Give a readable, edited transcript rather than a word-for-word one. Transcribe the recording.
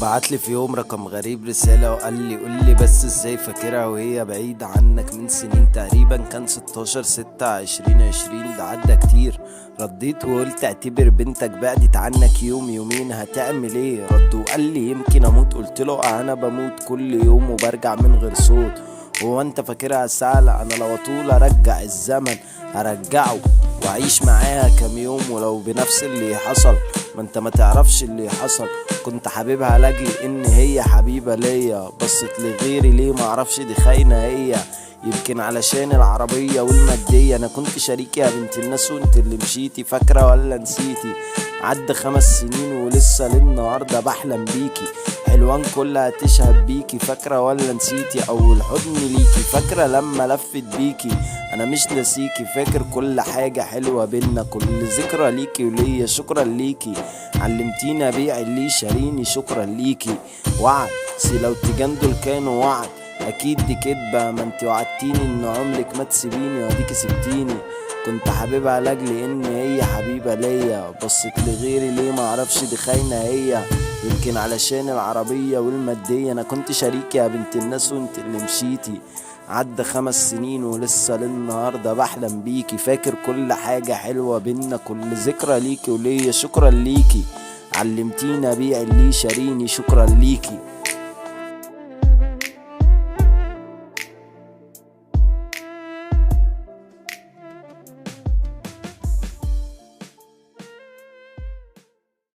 بعتلي في يوم رقم غريب رسالة وقال لي قولي بس ازاي فاكرها وهي بعيدة عنك من سنين تقريبا كان 16/6/2020 ده عدى كتير. رديت وقلت اعتبر بنتك بعدت عنك يوم يومين هتعمل ايه؟ رد وقال لي يمكن اموت. قلت له انا بموت كل يوم وبرجع من غير صوت. هو انت فاكرها سهلة؟ انا لو اطول ارجع الزمن ارجعه واعيش معاها كام يوم ولو بنفس اللي حصل. ما انت ما تعرفش اللي حصل. كنت حبيبها لاجل ان هي حبيبة ليا، بصت لغيري ليه معرفش دي خاينة هي. يمكن علشان العربية والمادية. انا كنت شريكة يا بنت الناس وانت اللي مشيتي، فاكرة ولا نسيتي؟ عدى 5 سنين ولسه للنهاردة بحلم بيكي. حلوان كلها تشهد بيكي، فاكرة ولا نسيتي؟ اول حضن ليكي، فاكرة لما لفت بيكي؟ انا مش ناسيكي، فاكر كل حاجة حلوة بينا، كل ذكرى ليكي وليا. شكرا ليكي علمتيني ابيع اللي شاريني، شكرا ليكي. وعد لو تجندل كانوا وعد، اكيد دي كدبة. ما انت وعدتيني ان عمرك ما تسيبيني واديكي سبتيني. كنت حبيبها لاجل ان هي حبيبة ليا، بصت لغيري ليه معرفش دي خاينة هي. يمكن علشان العربية والمادية. انا كنت شريكة يا بنت الناس وانت اللي مشيتي. عدى 5 سنين ولسه للنهاردة بحلم بيكي، فاكر كل حاجة حلوة بينا، كل ذكرى ليكي وليا. شكرا ليكي علمتيني ابيع اللي شاريني، شكرا ليكي.